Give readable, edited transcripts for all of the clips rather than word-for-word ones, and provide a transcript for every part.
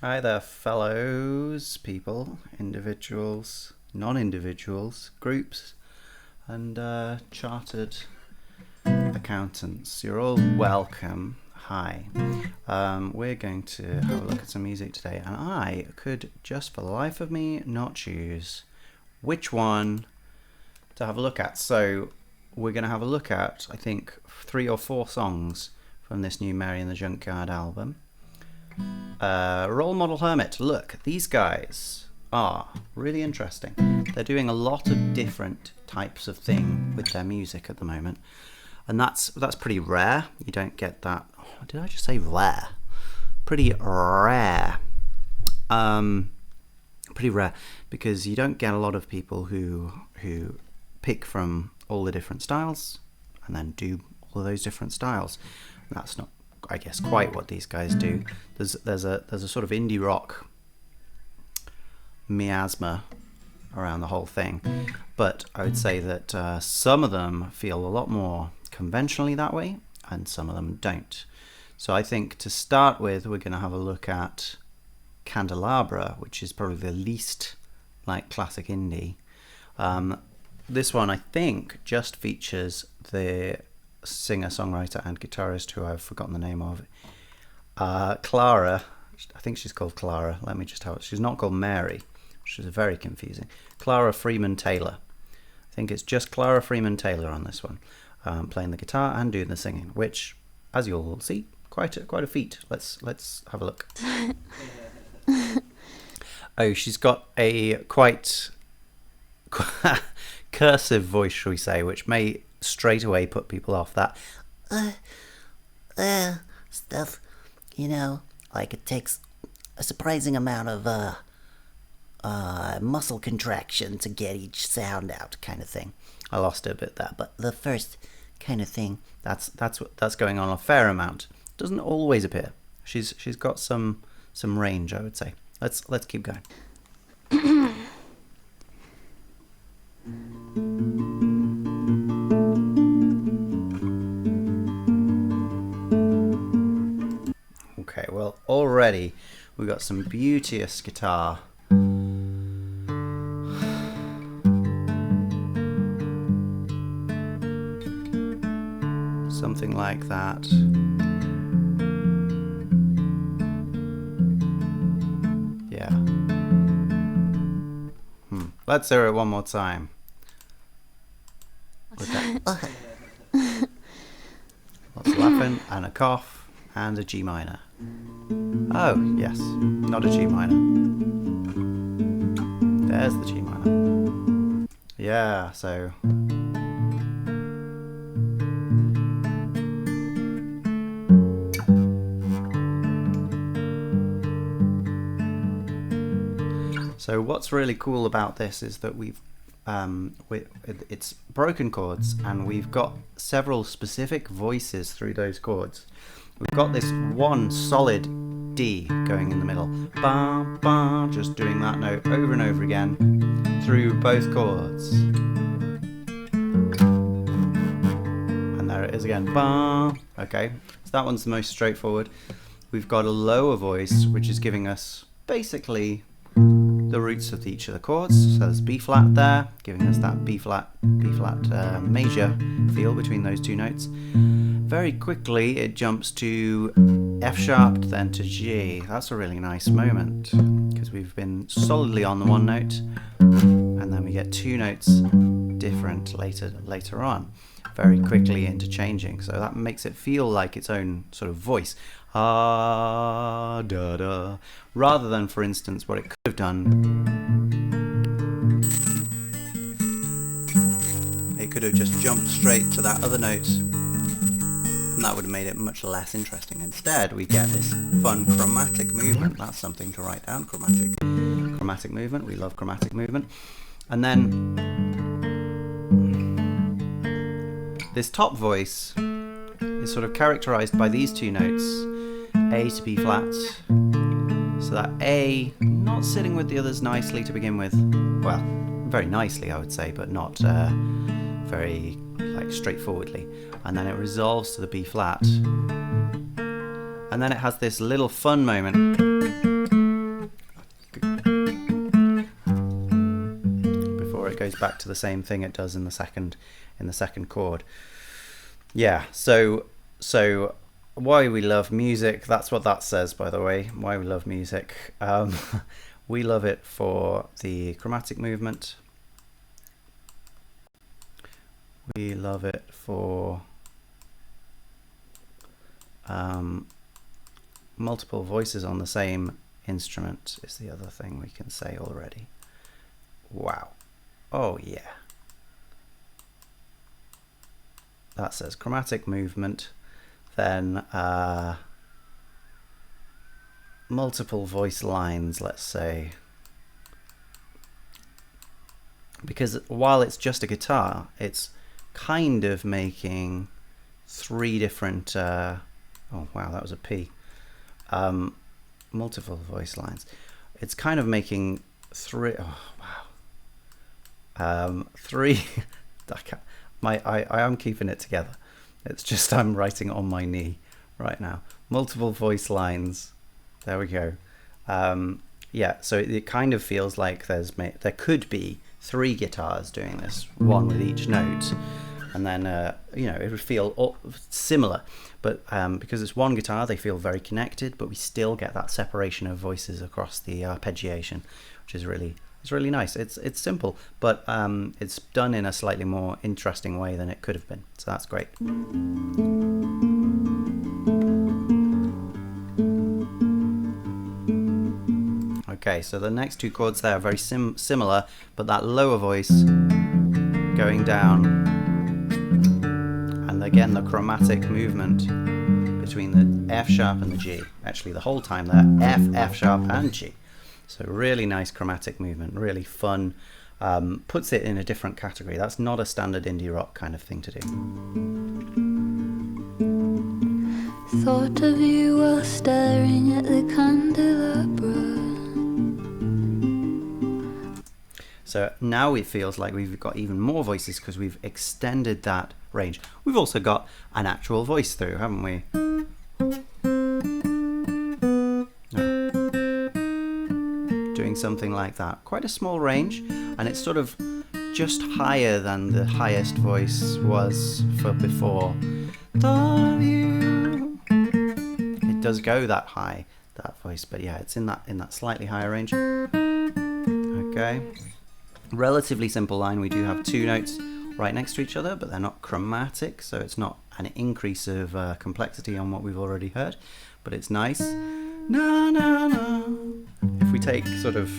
Hi there, fellows, people, individuals, non-individuals, groups, and chartered accountants. You're all welcome. Hi. We're going to have a look at some music today, and I could just for the life of me not choose which one to have a look at. So we're going to have a look at, I think, 3 or 4 songs from this new Mary and the Junkyard album. Role Model Hermit. Look, these guys are really interesting. They're doing a lot of different types of thing with their music at the moment, and that's pretty rare. You don't get that. Oh, did I just say rare? Pretty rare. Pretty rare because you don't get a lot of people who pick from all the different styles and then do all of those different styles. That's not, I guess, quite what these guys do. There's a sort of indie rock miasma around the whole thing, but I would say that some of them feel a lot more conventionally that way, and some of them don't. So I think to start with, we're going to have a look at Candelabra, which is probably the least like classic indie. This one, I think, just features the singer-songwriter and guitarist who I've forgotten the name of, Clara. I think she's called Clara. Let me just have it. She's not called Mary, which is very confusing. Clara Freeman Taylor. I think it's just Clara Freeman Taylor on this one, playing the guitar and doing the singing, which, as you'll see, quite a feat. Let's have a look. Oh, she's got a quite cursive voice, shall we say, which may straight away put people off. That stuff, like it takes a surprising amount of muscle contraction to get each sound out, kind of thing. I lost it a bit there, but The first kind of thing. that's going on a fair amount. Doesn't always appear. She's got some range, I would say. Let's keep going. Okay, well, already we've got some beauteous guitar. Something like that. Yeah. Let's hear it one more time. With that. Lots of laughing and a cough and a G minor. Oh, yes, not a G minor. There's the G minor. Yeah, so. So what's really cool about this is that it's broken chords, and we've got several specific voices through those chords. We've got this one solid D going in the middle, ba, ba, just doing that note over and over again through both chords. And there it is again, ba. Okay, so that one's the most straightforward. We've got a lower voice, which is giving us basically the roots of each of the chords. So there's B flat there, giving us that B flat major feel between those two notes. Very quickly it jumps to F sharp, then to G. That's a really nice moment because we've been solidly on the one note, and then we get 2 notes different later on, very quickly interchanging. So that makes it feel like its own sort of voice. Ah, da, da. Rather than, for instance, what it could have done. It could have just jumped straight to that other note, and that would have made it much less interesting. Instead, we get this fun chromatic movement. That's something to write down. Chromatic movement. We love chromatic movement. And then this top voice is sort of characterized by these 2 notes, A to B flat. So that A not sitting with the others nicely to begin with. Well, very nicely, I would say, but not very straightforwardly. And then it resolves to the B flat. And then it has this little fun moment goes back to the same thing it does in the second chord. Yeah, so why we love music, that's what that says, by the way, why we love music. We love it for the chromatic movement. We love it for multiple voices on the same instrument is the other thing we can say already. Wow. Oh yeah. That says chromatic movement. Then multiple voice lines, let's say. Because while it's just a guitar, it's kind of making three different oh wow, that was a P. Multiple voice lines. It's kind of making three, oh wow. Three I am keeping it together. It's just I'm writing on my knee right now. Multiple voice lines. There we go. Yeah, so it kind of feels like there could be three guitars doing this, one with each note, and then you know, it would feel similar, but because it's one guitar, they feel very connected, but we still get that separation of voices across the arpeggiation, which is really nice. It's simple, but it's done in a slightly more interesting way than it could have been, so that's great. Okay, so the next two chords there are very similar, but that lower voice going down, and again the chromatic movement between the F sharp and the G. Actually, the whole time there, F sharp and G. So really nice chromatic movement, really fun. Puts it in a different category. That's not a standard indie rock kind of thing to do. Thought of you while staring at the candelabra. So now it feels like we've got even more voices because we've extended that range. We've also got an actual voice through, haven't we? Doing something like that. Quite a small range, and it's sort of just higher than the highest voice was for before. Thought of you. It does go that high, that voice, but yeah, it's in that slightly higher range. Okay. Relatively simple line. We do have two notes right next to each other, but they're not chromatic, so it's not an increase of complexity on what we've already heard, but it's nice. Na na na. If we take sort of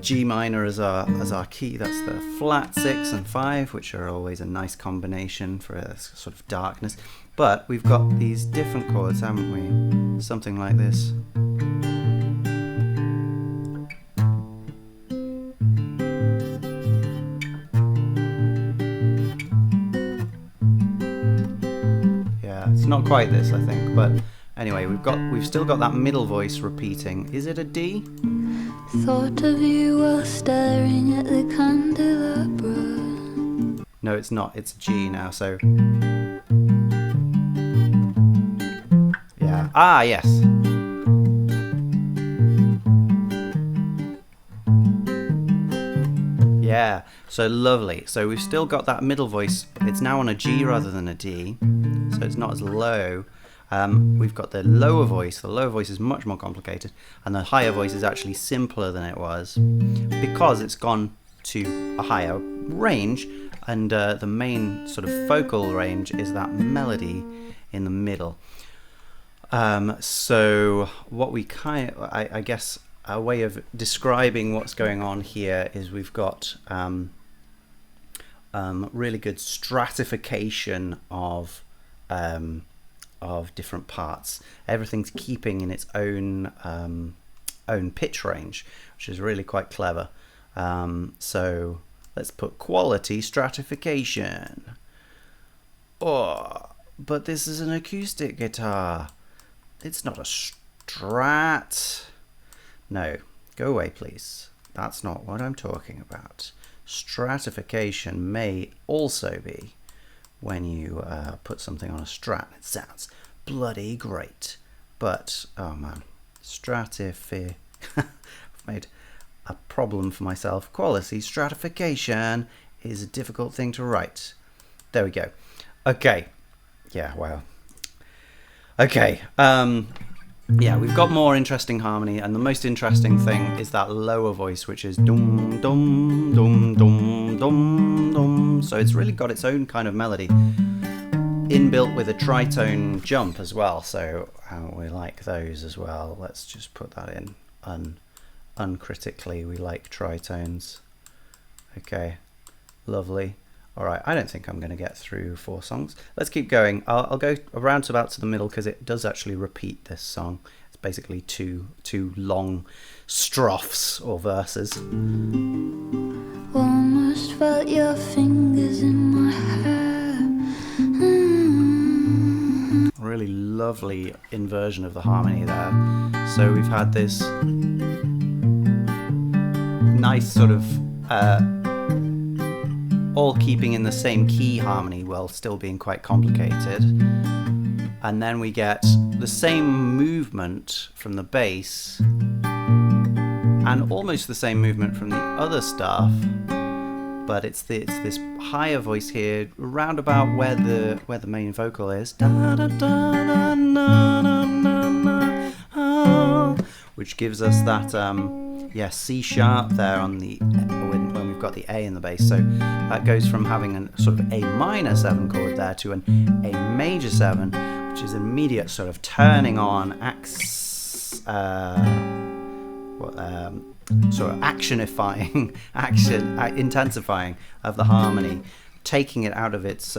G minor as our key, that's the flat 6 and 5, which are always a nice combination for a sort of darkness. But we've got these different chords, haven't we? Something like this. It's not quite this, I think, but anyway, we've still got that middle voice repeating. Is it a D? Thought of you while staring at the candelabra. No, it's not. It's a G now, so yeah. Ah, yes. Yeah, so lovely. So we've still got that middle voice. It's now on a G rather than a D, so it's not as low. We've got the lower voice. The lower voice is much more complicated, and the higher voice is actually simpler than it was because it's gone to a higher range, and the main sort of focal range is that melody in the middle. So what we I guess a way of describing what's going on here is we've got really good stratification of different parts. Everything's keeping in its own pitch range, which is really quite clever. So let's put quality stratification. Oh, but this is an acoustic guitar. It's not a Strat. No, go away, please. That's not what I'm talking about. Stratification may also be when you put something on a Strat. It sounds bloody great. But, oh man, I've made a problem for myself. Quality stratification is a difficult thing to write. There we go. Okay. Yeah, wow. Okay. Yeah, we've got more interesting harmony, and the most interesting thing is that lower voice, which is dum dum dum dum dum dum. So it's really got its own kind of melody, inbuilt with a tritone jump as well. So we like those as well. Let's just put that in uncritically. We like tritones. Okay, lovely. All right, I don't think I'm going to get through 4 songs. Let's keep going. I'll go around about to the middle because it does actually repeat this song. It's basically two long strophs or verses. Almost felt your fingers in my hair. Really lovely inversion of the harmony there. So we've had this nice sort of all keeping in the same key harmony while still being quite complicated. And then we get the same movement from the bass and almost the same movement from the other stuff, but it's this higher voice here round about where the main vocal is, which gives us that C sharp there on the when we've got the A in the bass. So that goes from having a sort of A minor 7 chord there to an A major 7, which is an immediate sort of turning on sort of intensifying of the harmony, taking it out of its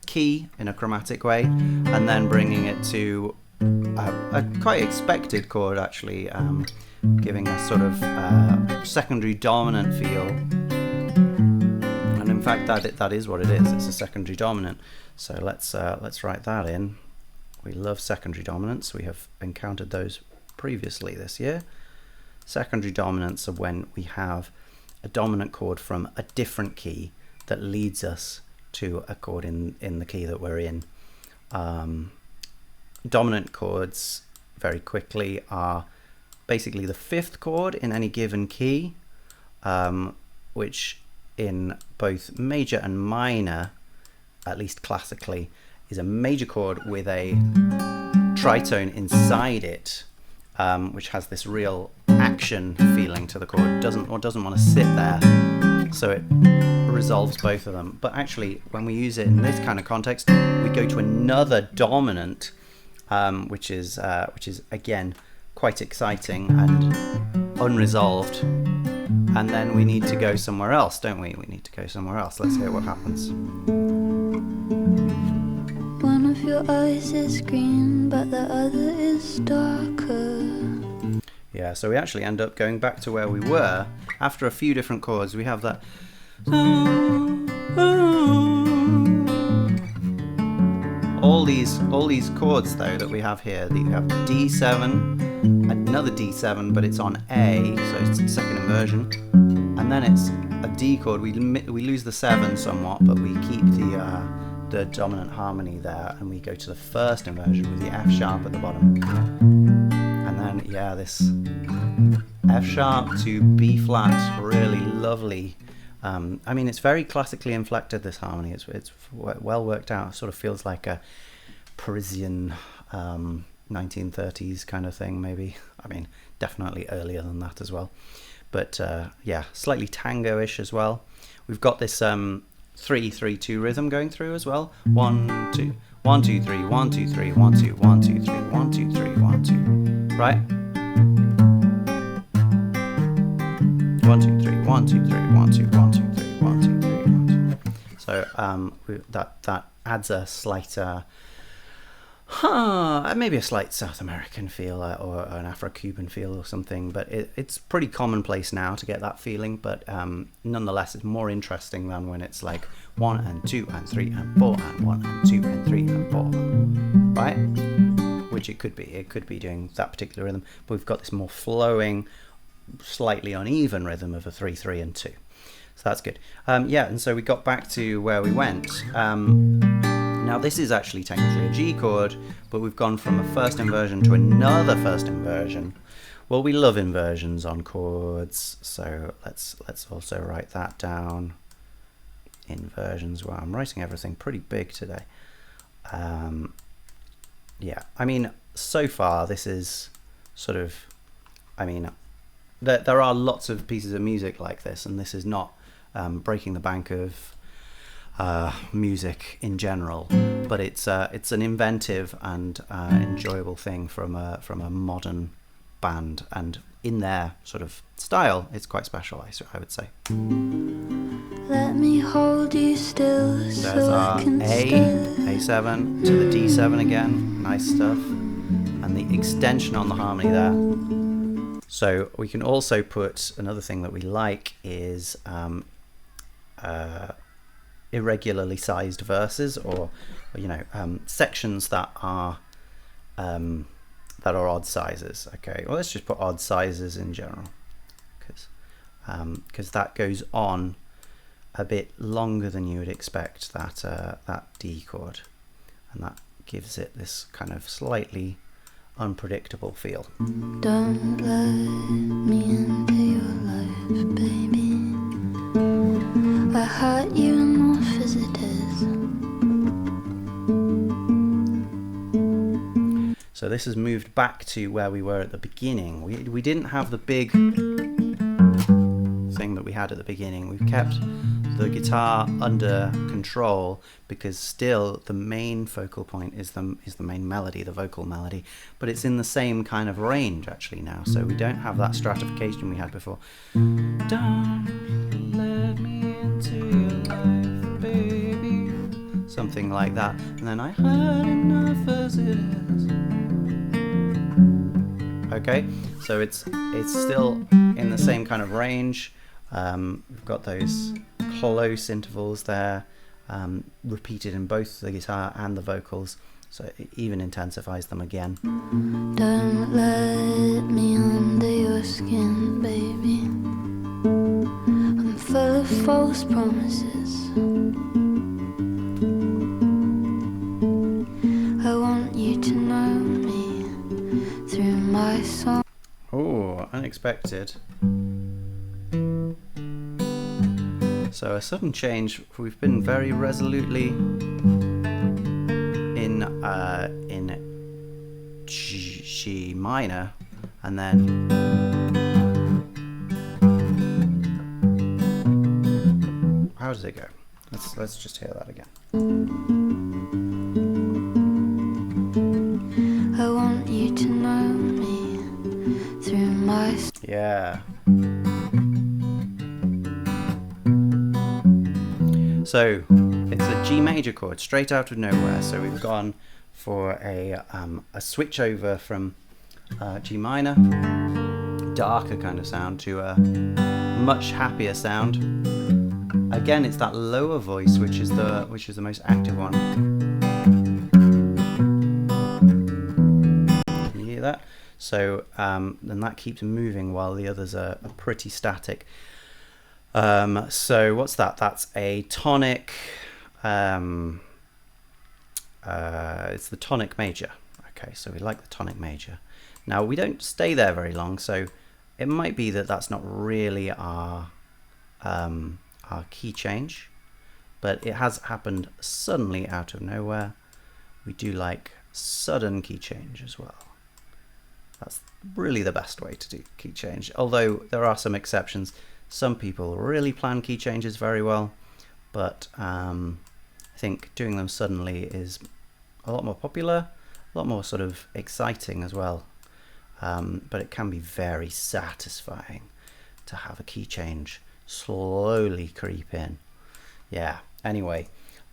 key in a chromatic way, and then bringing it to a quite expected chord actually, giving a sort of secondary dominant feel. And in fact that is what it is. It's a secondary dominant. So let's write that in. We love secondary dominants. We have encountered those previously this year. Secondary dominants are when we have a dominant chord from a different key that leads us to a chord in the key that we're in. Dominant chords, very quickly, are basically the 5th chord in any given key, which in both major and minor, at least classically, is a major chord with a tritone inside it, which has this real action feeling to the chord. Doesn't want to sit there, so it resolves both of them. But actually, when we use it in this kind of context, we go to another dominant, which is again quite exciting and unresolved, and then we need to go somewhere else, don't we? We need to go somewhere else. Let's hear what happens. One of your eyes is green, but the other is darker. Yeah, so we actually end up going back to where we were after a few different chords. We have that all these chords though that we have here. You have D7, another D7, but it's on A, so it's the second inversion, and then it's a D chord. We lose the 7 somewhat, but we keep the dominant harmony there, and we go to the first inversion with the F sharp at the bottom, and then this F sharp to B flat, really lovely. I mean, it's very classically inflected, this harmony. It's well worked out. It sort of feels like a Parisian 1930s kind of thing, maybe. I mean, definitely earlier than that as well. But yeah, slightly tango-ish as well. We've got this 3-3-2 rhythm going through as well. 1 2 1 2 3 1 2 3 1 2 1 2 3 1 2 3 1 2. Right? 1 2 3 1 2 3 1 2 1 2 3 1 2 3 1 2. So that adds a slight maybe a slight South American feel or an Afro-Cuban feel or something, but it's pretty commonplace now to get that feeling, but nonetheless it's more interesting than when it's like 1 and 2 and 3 and 4 and 1 and 2 and 3 and 4, right? Which it could be doing that particular rhythm, but we've got this more flowing, slightly uneven rhythm of a 3 3 and 2, so that's good. And so we got back to where we went. Now this is actually technically a G chord, but we've gone from a first inversion to another first inversion, Well, we love inversions on chords, so let's also write that down. Inversions. Well, I'm writing everything pretty big today. Yeah, I mean, so far this is sort of, I mean, there are lots of pieces of music like this, and this is not breaking the bank of music in general, but it's an inventive and enjoyable thing from a modern band, and in their sort of style, it's quite special, I would say. Let me hold you still. There's So our I can A7 to the D7 again, nice stuff, and the extension on the harmony there. So we can also put, another thing that we like is irregularly sized verses, or you know, sections that are odd sizes. Okay, well, let's just put odd sizes in general, because that goes on a bit longer than you would expect, that D chord, and that gives it this kind of slightly unpredictable feel. Don't let me into your life, baby. I hurt you enough as it is. So this has moved back to where we were at the beginning. We didn't have the big thing that we had at the beginning. We've kept the guitar under control, because still the main focal point is the main melody, the vocal melody, but it's in the same kind of range actually now, so we don't have that stratification we had before. Don't let me into your life, baby, something like that, and then I heard enough as it is. Okay, so it's still in the same kind of range. We've got those close intervals there, repeated in both the guitar and the vocals, so it even intensifies them again. Don't let me under your skin, baby. I'm full of false promises. I want you to know me through my song. Oh, unexpected. So a sudden change. We've been very resolutely in G minor, and then how does it go? Let's just hear that again. I want you to know me through my. Yeah. So it's a G major chord straight out of nowhere. So we've gone for a switch over from G minor, darker kind of sound, to a much happier sound. Again, it's that lower voice which is the most active one. Can you hear that? So then that keeps moving while the others are pretty static. So what's that? That's a tonic. It's the tonic major. Okay, so we like the tonic major. Now we don't stay there very long, so it might be that that's not really our key change, but it has happened suddenly out of nowhere. We do like sudden key change as well. That's really the best way to do key change, although there are some exceptions. Some people really plan key changes very well, but I think doing them suddenly is a lot more popular, a lot more sort of exciting as well. But it can be very satisfying to have a key change slowly creep in. Yeah, anyway,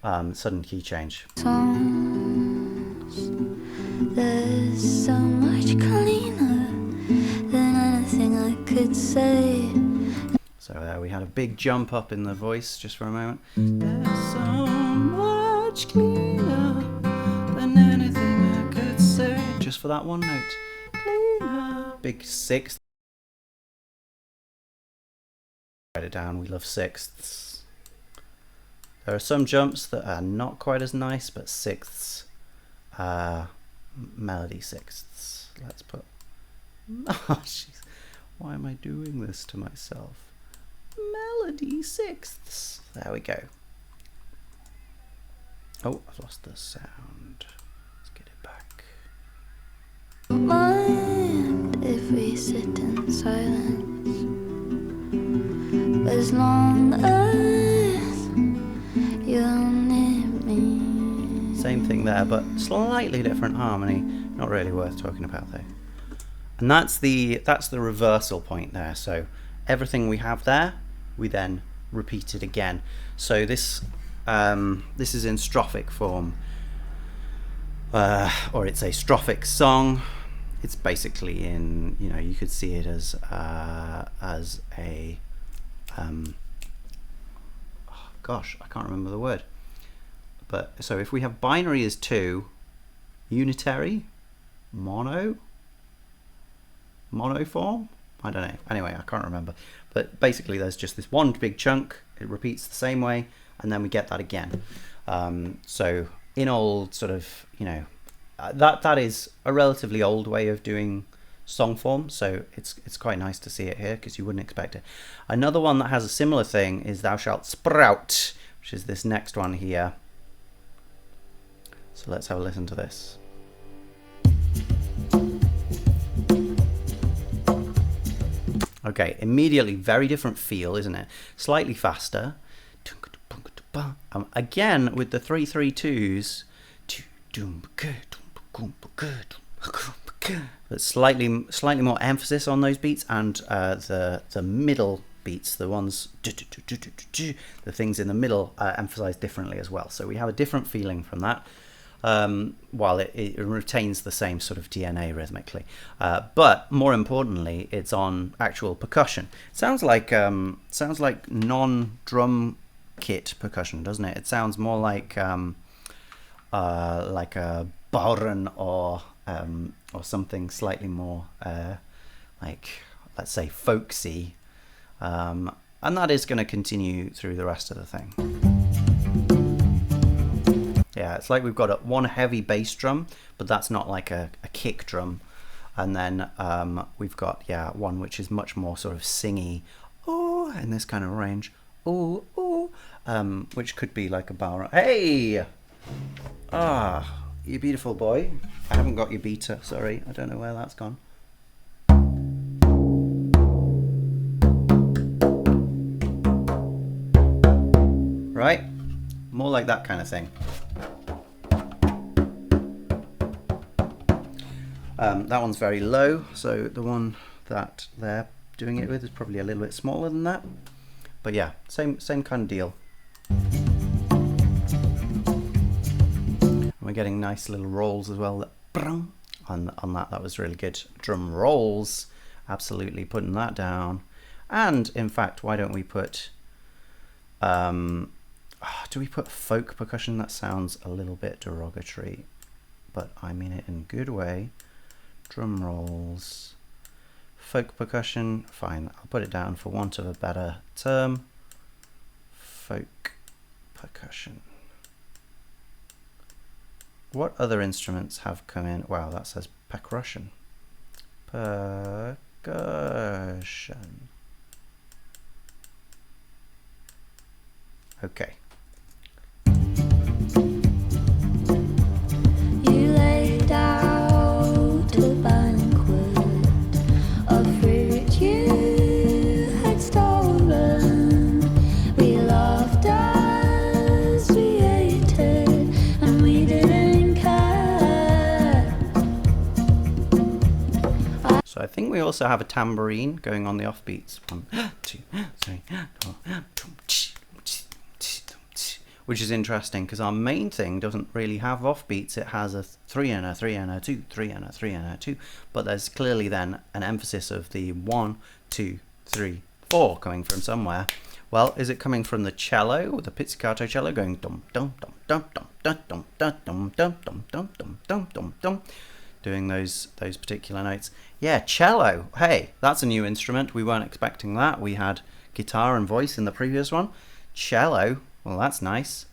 sudden key change. Songs, there's so much cleaner than anything I could say. So we had a big jump up in the voice just for a moment. There's so much cleaner than anything I could say. Just for that one note. Cleaner. Big sixth. Write it down, we love sixths. There are some jumps that are not quite as nice, but sixths, melody sixths. Let's put Oh, jeez. Why am I doing this to myself? Melody sixths. There we go. Oh, I've lost the sound. Let's get it back. Mind if we sit in silence? As long as you're near me. Same thing there, but slightly different harmony. Not really worth talking about though. And that's the reversal point there. So everything we have there, we then repeat it again. So this is in strophic form, or it's a strophic song. It's basically in, you know, you could see it as a gosh, I can't remember the word. But so if we have binary as 2, unitary, monoform, I don't know. Anyway, I can't remember. But basically there's just this one big chunk, it repeats the same way, and then we get that again. So in old sort of, you know, that is a relatively old way of doing song form, so it's quite nice to see it here because you wouldn't expect it. Another one that has a similar thing is Thou Shalt Sprout, which is this next one here. So let's have a listen to this. Okay, immediately very different feel, isn't it? Slightly faster. Again with the 3-3-2s, but slightly more emphasis on those beats, and the middle beats, the ones, the things in the middle, emphasized differently as well. So we have a different feeling from that, while it retains the same sort of DNA rhythmically. But more importantly, it's on actual percussion. It sounds like non-drum kit percussion, doesn't it? It sounds more like a bauren or something slightly more like, let's say, folksy, and that is going to continue through the rest of the thing. Yeah, it's like we've got one heavy bass drum, but that's not like a kick drum, and then we've got one which is much more sort of singy, oh, in this kind of range, oh, which could be like a bar. Hey, you beautiful boy. I haven't got your beta, sorry, I don't know where that's gone. Right, more like that kind of thing. That one's very low, so the one that they're doing it with is probably a little bit smaller than that. But yeah, same kind of deal. And we're getting nice little rolls as well. On that was really good. Drum rolls, absolutely putting that down. And in fact, why don't we put do we put folk percussion? That sounds a little bit derogatory, but I mean it in a good way. Drum rolls, folk percussion, fine, I'll put it down for want of a better term. Folk percussion. What other instruments have come in? Wow, that says percussion. Percussion. Okay. You laid out a banquet of fruit you had stolen. We laughed as we ate it, and we didn't care. So I think we also have a tambourine going on the offbeats. 1, 2, 3, 4, which is interesting because our main thing doesn't really have offbeats. It has a 3 and a 3 and a 2, 3 and a 3 and a 2, but there's clearly then an emphasis of the 1, 2, 3, 4 coming from somewhere. Well, is it coming from the cello, the pizzicato cello, going dum dum dum dum dum dum dum dum dum dum dum dum dum dum dum dum, doing those particular notes? Yeah, cello. Hey, that's a new instrument. We weren't expecting that. We had guitar and voice in the previous one. Cello. Well, that's nice.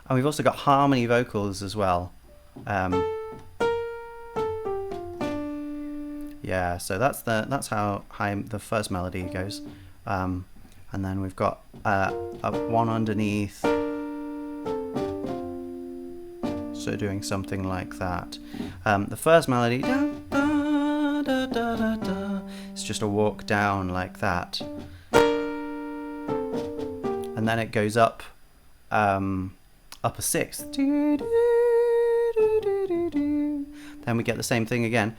And we've also got harmony vocals as well. Yeah, Yeah, so that's how high the first melody goes, and then we've got a one underneath, so doing something like that. The first melody, da, da, da, da, da, da, it's just a walk down like that, and then it goes up a sixth. Then we get the same thing again.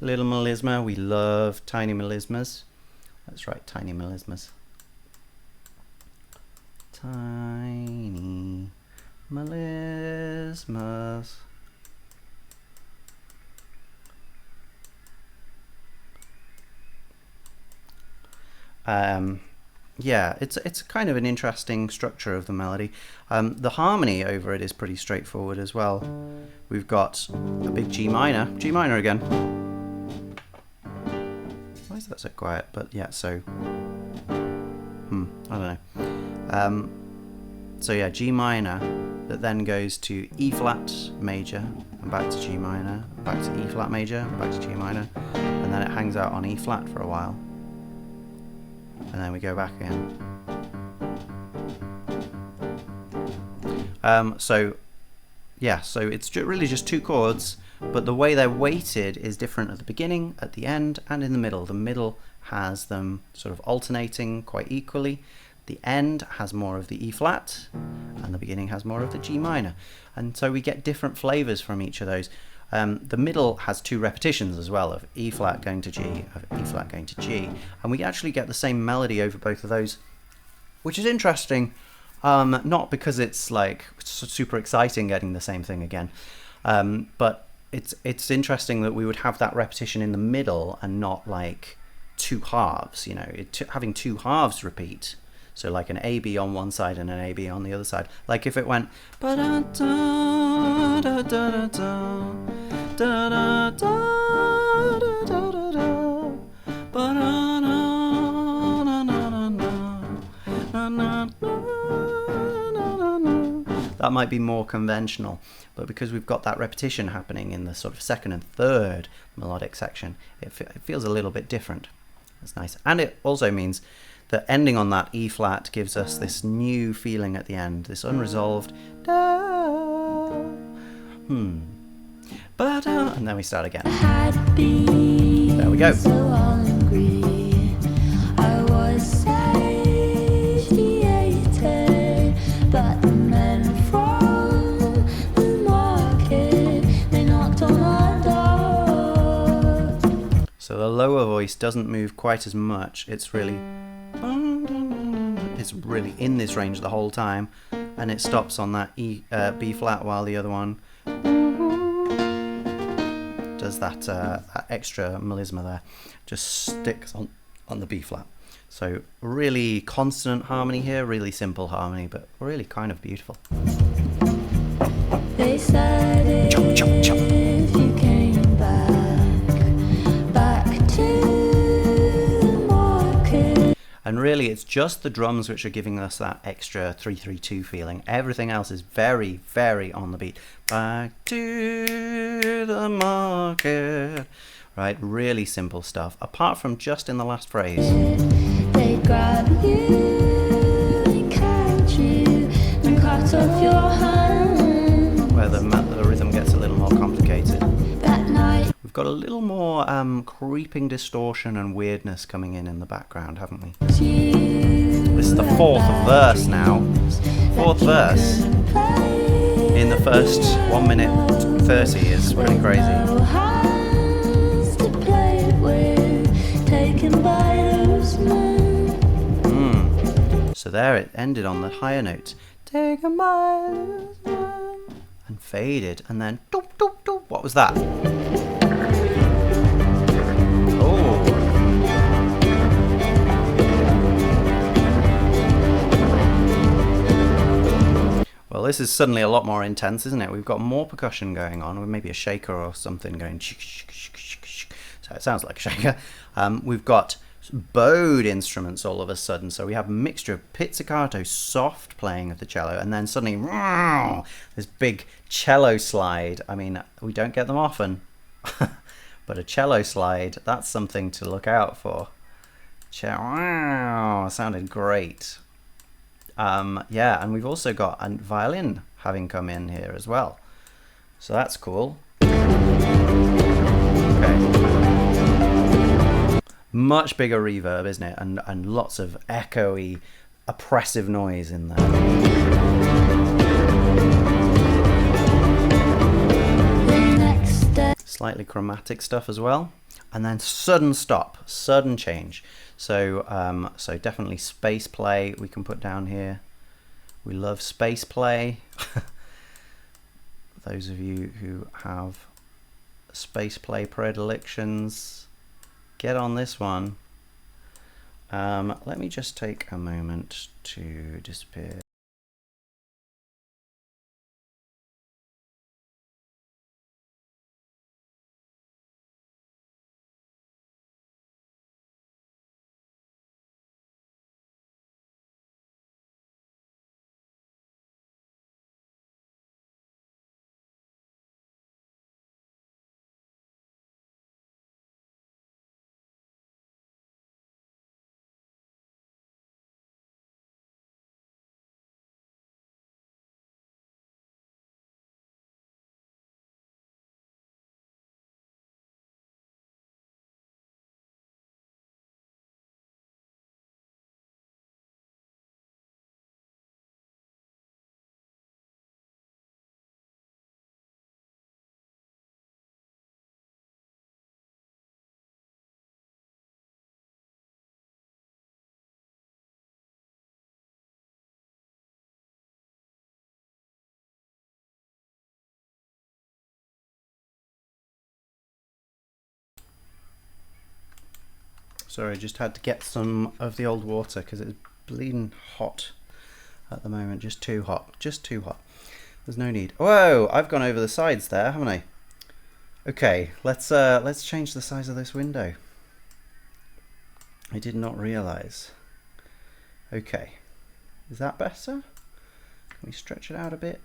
Little melisma. We love tiny melismas. That's right, tiny melismas. Tiny melismas. Yeah, it's kind of an interesting structure of the melody. The harmony over it is pretty straightforward as well. We've got a big G minor again. Why is that so quiet? But yeah, so I don't know. So yeah, G minor that then goes to E flat major and back to G minor, back to E flat major, back to G minor, and then it hangs out on E flat for a while. And then we go back again. So it's really just two chords, but the way they're weighted is different at the beginning, at the end, and in the middle. The middle has them sort of alternating quite equally. The end has more of the E flat, and the beginning has more of the G minor. And so we get different flavors from each of those. The middle has two repetitions as well, of E flat going to G, of E flat going to G, and we actually get the same melody over both of those, which is interesting, not because it's like super exciting getting the same thing again, but it's interesting that we would have that repetition in the middle and not like two halves, you know, having two halves repeat. So like an A-B on one side and an A-B on the other side. Like if it went ba da da da da da da da da da da da ba da na na na na na na na. That might be more conventional, but because we've got that repetition happening in the sort of second and third melodic section, it feels a little bit different. That's nice, and it also means that ending on that E flat gives us this new feeling at the end, this unresolved da, but and then we start again. There we go. So hungry, I was satiated, but the men from the market, they knocked on my door. So the lower voice doesn't move quite as much. It's really in this range the whole time, and it stops on that B flat while the other one does that extra melisma there, just sticks on the B flat. So really consonant harmony here, really simple harmony, but really kind of beautiful. They said Chop, chop, chop. if you came back to the market. And really it's just the drums which are giving us that extra 3-3-2 feeling. Everything else is very, very on the beat. Back to the market. Right, really simple stuff, apart from just in the last phrase. They grab you and catch you and cut off your hand. Where the rhythm gets a little more complicated. That night We've got a little more creeping distortion and weirdness coming in the background, haven't we? This is the fourth verse now. Fourth verse in the first 1 minute 30 is pretty crazy. So there it ended on the higher note. Taken by loose man. And faded, and then doop, doop, doop. What was that? Oh. Well, this is suddenly a lot more intense, isn't it? We've got more percussion going on, with maybe a shaker or something going. So it sounds like a shaker. We've got bowed instruments all of a sudden. So we have a mixture of pizzicato, soft playing of the cello, and then suddenly this big cello slide. I mean, we don't get them often, but a cello slide, that's something to look out for. Sounded great. Yeah, and we've also got a violin having come in here as well. So that's cool. Okay. Much bigger reverb, isn't it? And lots of echoey, oppressive noise in there. Slightly chromatic stuff as well. And then sudden stop, sudden change. So, so definitely space play we can put down here. We love space play. Those of you who have space play predilections, get on this one. Let me just take a moment to disappear. Sorry, I just had to get some of the old water because it's bleeding hot at the moment. Just too hot. Just too hot. There's no need. Whoa! I've gone over the sides there, haven't I? Okay, let's change the size of this window. I did not realise. Okay, is that better? Can we stretch it out a bit?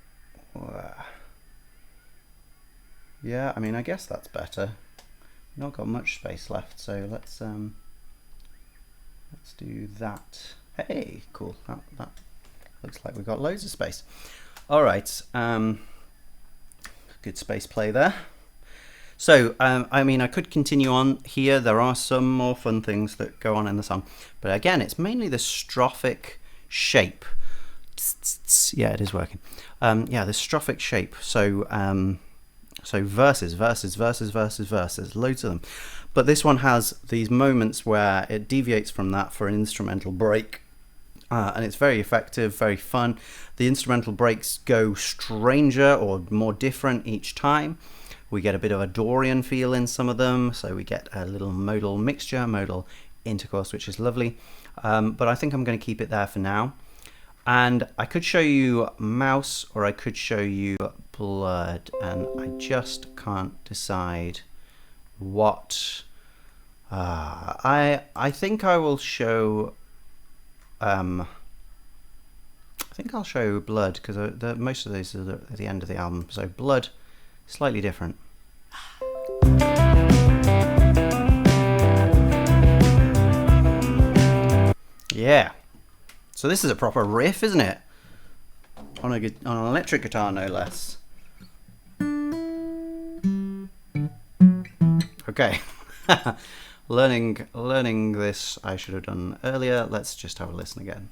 Yeah, I mean, I guess that's better. Not got much space left, so let's do that. Hey, cool. That looks like we've got loads of space. All right, good space play there. So, I mean, I could continue on here. There are some more fun things that go on in the song, but again, it's mainly the strophic shape. Yeah, it is working. Yeah, the strophic shape. So, so verses, verses, verses, verses, verses, loads of them. But this one has these moments where it deviates from that for an instrumental break. And it's very effective, very fun. The instrumental breaks go stranger or more different each time. We get a bit of a Dorian feel in some of them. So we get a little modal mixture, modal intercourse, which is lovely. But I think I'm going to keep it there for now. And I could show you Mouse or I could show you Blood, and I just can't decide what. I think I will show. I think I'll show Blood because most of these are at the end of the album. So Blood, slightly different. Yeah. So this is a proper riff, isn't it? On an electric guitar, no less. Okay. learning this I should have done earlier. Let's just have a listen again.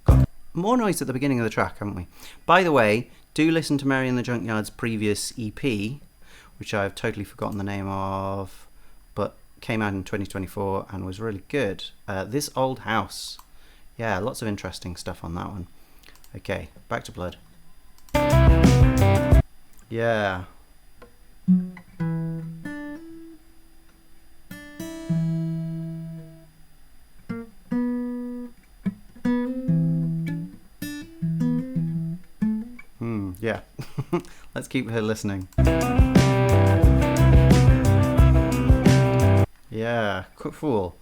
Got more noise at the beginning of the track, haven't we? By the way, do listen to Mary and the Junkyard's previous EP, which I've totally forgotten the name of, but came out in 2024 and was really good. This Old House. Yeah, lots of interesting stuff on that one. Okay, back to Blood. Yeah. Yeah. Let's keep her listening. Yeah, cool.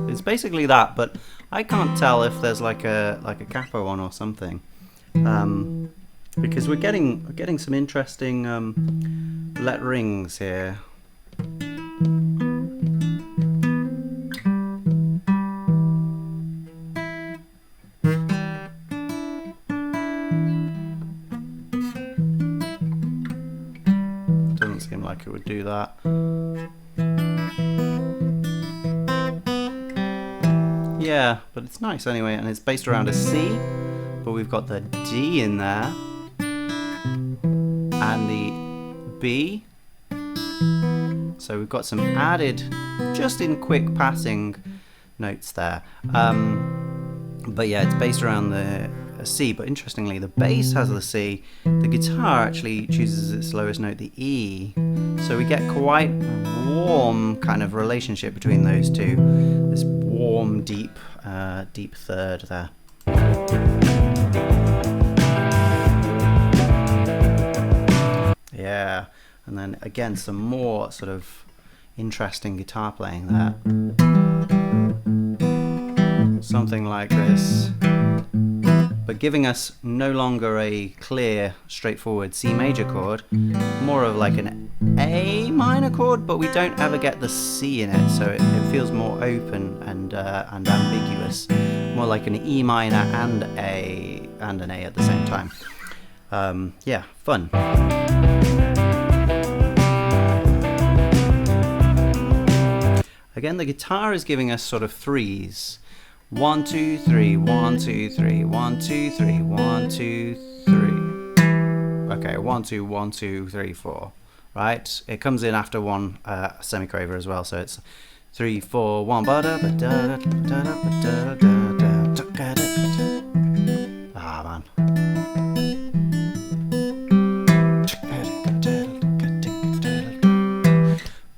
It's basically that, but I can't tell if there's like a capo on or something, because we're getting some interesting letterings here. Doesn't seem like it would do that. Yeah, but it's nice anyway, and it's based around a C, but we've got the D in there, and the B, so we've got some added, just in quick passing notes there. But yeah, it's based around the C, but interestingly the bass has the C, the guitar actually chooses its lowest note, the E, so we get quite warm kind of relationship between those two, this warm deep third there. Yeah, and then again some more sort of interesting guitar playing there, something like this, but giving us no longer a clear, straightforward C major chord, more of like an A minor chord, but we don't ever get the C in it, so it feels more open and ambiguous, more like an E minor and an A at the same time. Yeah, fun. Again, the guitar is giving us sort of threes. 1, 2, 3, 1, 2, 3, 1, 2, 3, 1, 2, 3. Okay, 1, 2, 1, 2, 3, 4. Right? It comes in after one semiquaver as well, so it's 3, 4, 1. Ah, man.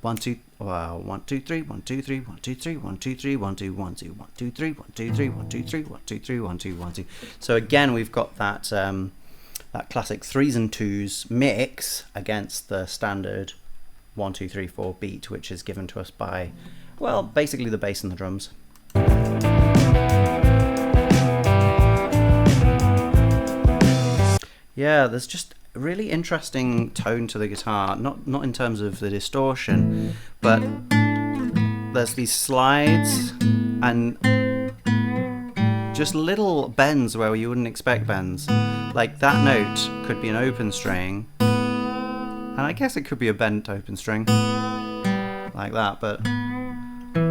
1, 2, 1, 2, 3, 1, 2, 3, 1, 2, 3, 1, 2, 3, 1, 2, 1, 2, 1, 2, 3, 1, 2, 3, 1, 2, 3, 1, 2, 3, 1, 2, 1, 2. So again, we've got that that classic threes and twos mix against the standard 1, 2, 3, 4 beat, which is given to us by, well, basically the bass and the drums. Yeah, there's just a really interesting tone to the guitar, not in terms of the distortion, but there's these slides and just little bends where you wouldn't expect bends. Like that note could be an open string, and I guess it could be a bent open string, like that, but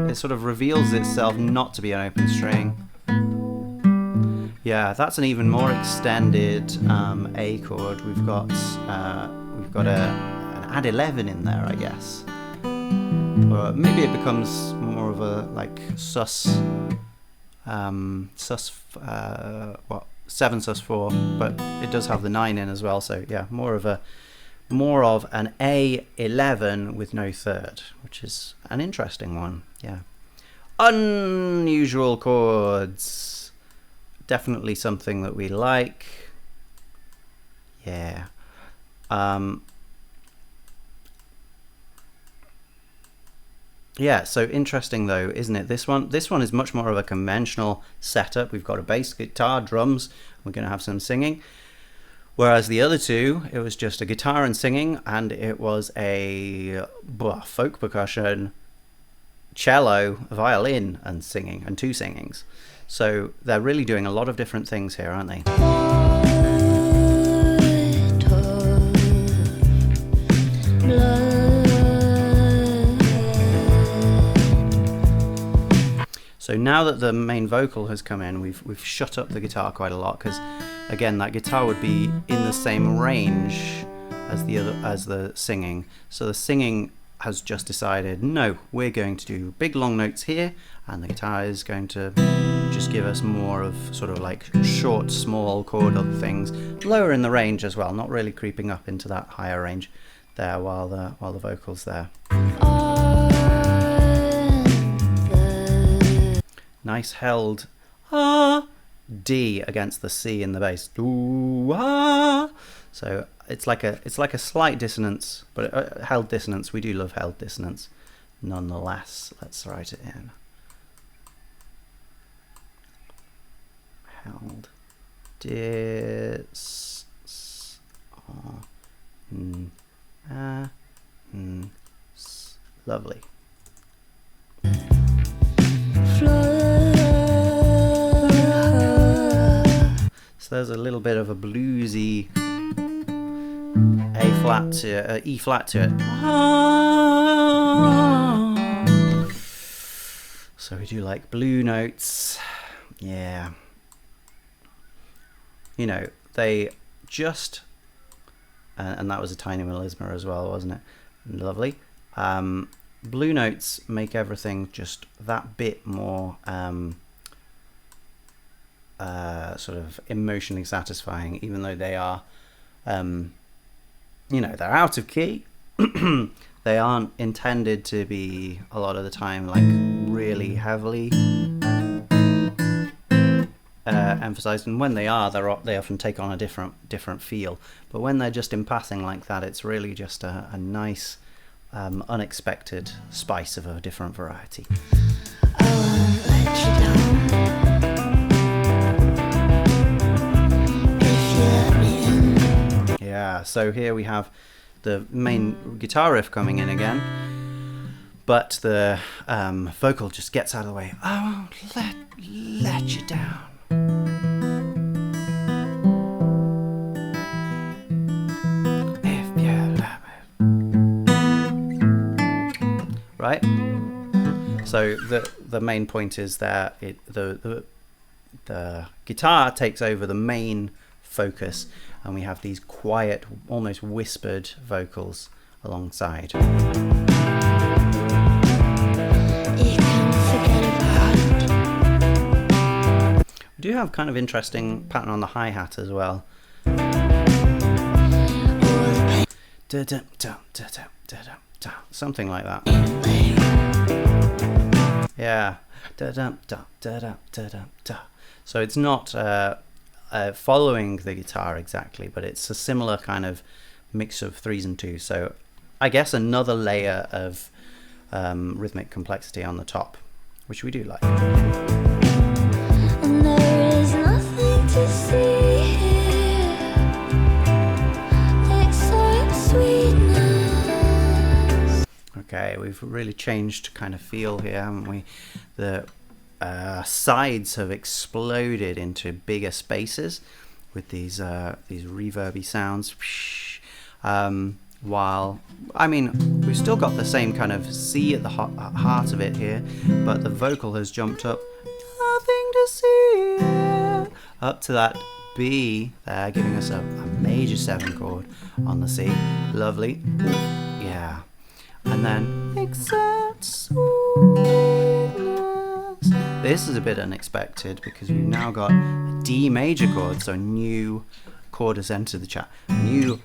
it sort of reveals itself not to be an open string. Yeah, that's an even more extended A chord. We've got an add 11 in there, I guess. Or maybe it becomes more of a like sus 7 sus 4, but it does have the 9 in as well. So yeah, more of an A11 with no third, which is an interesting one. Yeah, unusual chords. Definitely something that we like. Yeah. Yeah, so interesting though, isn't it? This one is much more of a conventional setup. We've got a bass, guitar, drums. We're going to have some singing. Whereas the other two, it was just a guitar and singing, and it was a folk percussion, cello, violin, and singing, and two singings. So they're really doing a lot of different things here, aren't they? So now that the main vocal has come in, we've shut up the guitar quite a lot, because again, that guitar would be in the same range as the singing. So the singing has just decided, no, we're going to do big long notes here, and the guitar is going to just give us more of sort of like short, small chordal things, lower in the range as well, not really creeping up into that higher range there while the vocal's there. Nice held D against the C in the bass. Ooh, ah. So it's like a slight dissonance, but held dissonance. We do love held dissonance, nonetheless. Let's write it in. Held lovely. So there's a little bit of a bluesy A flat to E flat to it. So we do like blue notes. Yeah. You know, they just, and that was a tiny melisma as well, wasn't it? Lovely. Blue notes make everything just that bit more sort of emotionally satisfying, even though they are, you know, they're out of key. They aren't intended to be a lot of the time like really heavily emphasized, and when they are, they often take on a different feel. But when they're just in passing like that, it's really just a nice, unexpected spice of a different variety. I won't let you down if you let me in. Yeah, so here we have the main guitar riff coming in again, but the vocal just gets out of the way. I won't let you down. If you love it. Right? So the main point is that the guitar takes over the main focus, and we have these quiet, almost whispered vocals alongside. You can forget about it. We do have kind of interesting pattern on the hi-hat as well. All the Da-dum-dum-da-dum-da-dum-da. Something like that. pain, Yeah. Da-dum-dum-da-dum-da-dum-da. So it's not following the guitar exactly, but it's a similar kind of mix of threes and twos. So I guess another layer of rhythmic complexity on the top, which we do like. and there is nothing to see here except sweetness. Okay, we've really changed kind of feel here, haven't we? The sides have exploded into bigger spaces with these reverby sounds. While, I mean, we've still got the same kind of C at the heart of it here, but the vocal has jumped up. Nothing to see here, up to that B there, giving us a major 7 chord on the C. Lovely. Yeah. And then except sweetness. This is a bit unexpected because we've now got a D major chord, so a new chord has entered the chat. A new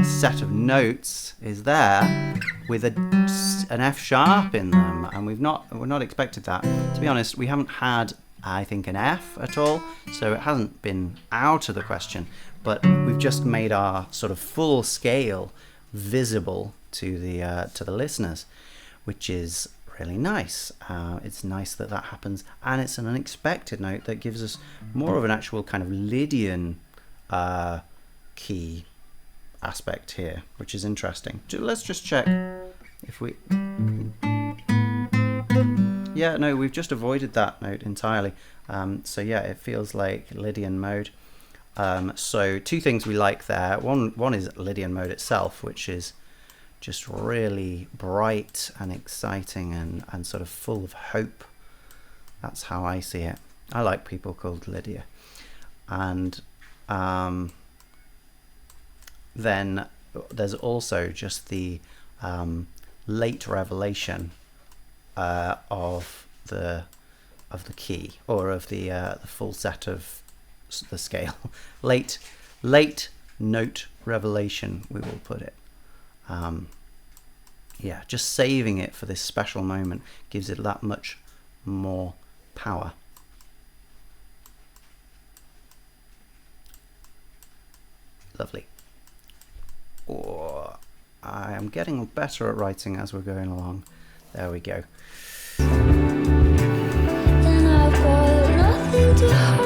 set of notes is there with an F sharp in them, and we're not expected that. To be honest, we haven't had, I think, an F at all, so it hasn't been out of the question. But we've just made our sort of full scale visible to the listeners, which is really nice. It's nice that happens, and it's an unexpected note that gives us more of an actual kind of Lydian key aspect here, which is interesting. Let's just check if we... Yeah, no, we've just avoided that note entirely. So yeah, it feels like Lydian mode. So two things we like there. One is Lydian mode itself, which is just really bright and exciting and sort of full of hope. That's how I see it. I like people called Lydia. And then there's also just the late revelation of the key, or of the full set of the scale. late note revelation, we will put it. Yeah, just saving it for this special moment gives it that much more power. Lovely. I'm getting better at writing as we're going along. There we go. And I've got nothing to hide.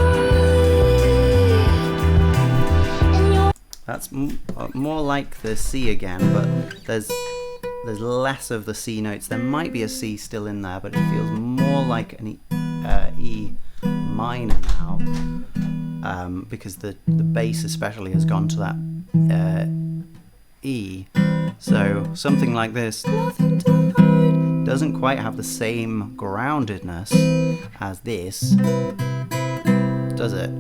And you're That's more like the C again, but there's less of the C notes. There might be a C still in there, but it feels more like an E minor now, because the bass especially has gone to that E. So something like this, nothing to hide, doesn't quite have the same groundedness as this, does it?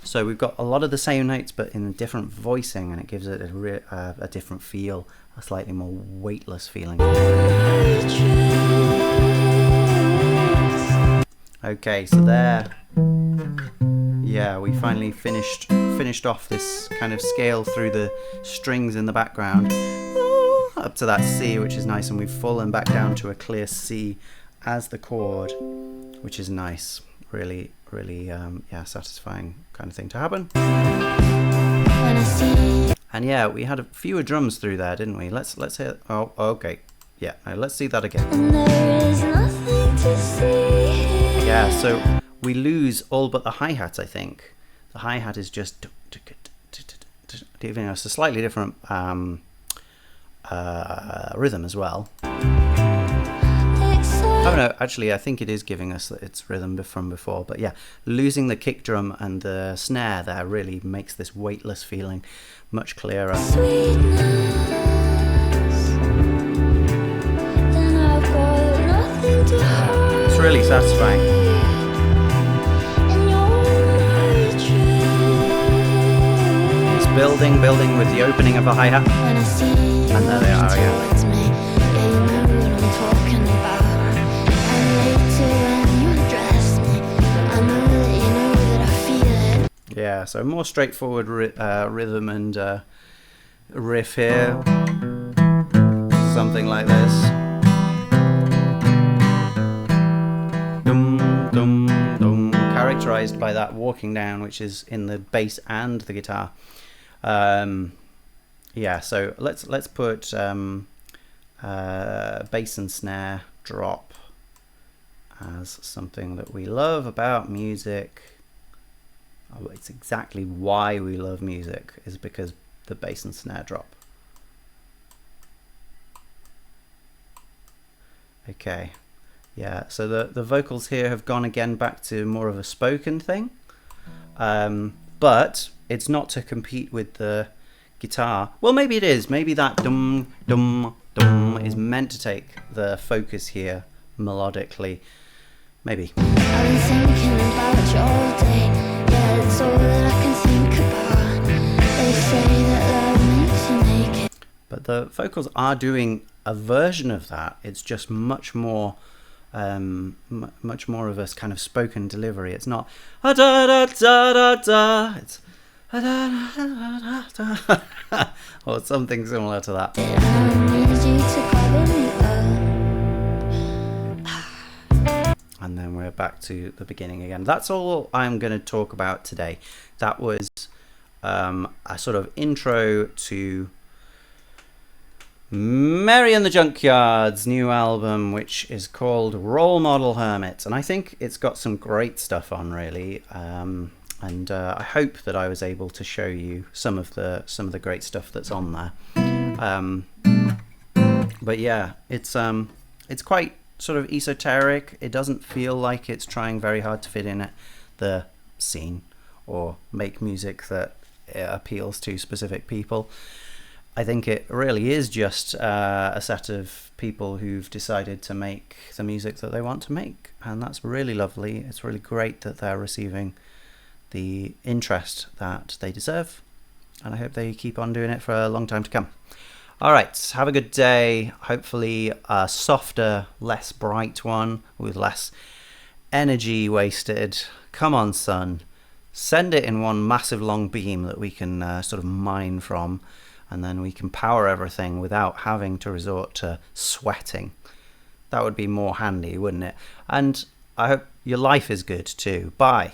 So we've got a lot of the same notes but in a different voicing, and it gives it a different feel, a slightly more weightless feeling. Okay, so there, yeah, we finally finished off this kind of scale through the strings in the background up to that C, which is nice, and we've fallen back down to a clear C as the chord, which is nice. Really yeah, satisfying kind of thing to happen. when I see And yeah, we had a fewer drums through there, didn't we? Let's hear. Oh, okay. Yeah, no, let's see that again. and there is nothing to see. Yeah, so we lose all but the hi-hat, I think. The hi-hat is just, even though it's a slightly different rhythm as well. Oh no, actually I think it is giving us its rhythm from before, but yeah, losing the kick drum and the snare there really makes this weightless feeling much clearer. Sweetness, then I've got nothing to hide. It's really satisfying. And you're my truth. It's building with the opening of the hi-hat. When I see you And there they are again. towards me, yeah, you know what I'm talking about. And later when you undress me, I know that you know that I feel it. Yeah, so more straightforward rhythm and riff here. Something like this. Dum, dum, dum. Characterized by that walking down, which is in the bass and the guitar. Yeah, so let's put bass and snare drop as something that we love about music. Oh, it's exactly why we love music, is because the bass and snare drop. Okay, yeah, so the vocals here have gone again back to more of a spoken thing, but it's not to compete with the guitar. Well, maybe it is. Maybe that dum dum dum is meant to take the focus here melodically. Maybe. I've been thinking about you all day. Yeah, that's all that I can think about. They say that love makes you naked. But the vocals are doing a version of that. It's just much more much more of a kind of spoken delivery. It's not da da da da da. It's da da da da da, or something similar to that. I need you to cover me up. And then we're back to the beginning again. That's all I'm going to talk about today. That was a sort of intro to Mary and the Junkyard's new album, which is called Role Model Hermit, and I think it's got some great stuff on, really. And I hope that I was able to show you some of the great stuff that's on there. But yeah, it's quite sort of esoteric. It doesn't feel like it's trying very hard to fit in the scene or make music that appeals to specific people. I think it really is just a set of people who've decided to make the music that they want to make, and that's really lovely. It's really great that they're receiving the interest that they deserve, and I hope they keep on doing it for a long time to come. All right, have a good day. Hopefully a softer, less bright one with less energy wasted. Come on, sun. Send it in one massive long beam that we can sort of mine from, and then we can power everything without having to resort to sweating. That would be more handy, wouldn't it? And I hope your life is good too. Bye.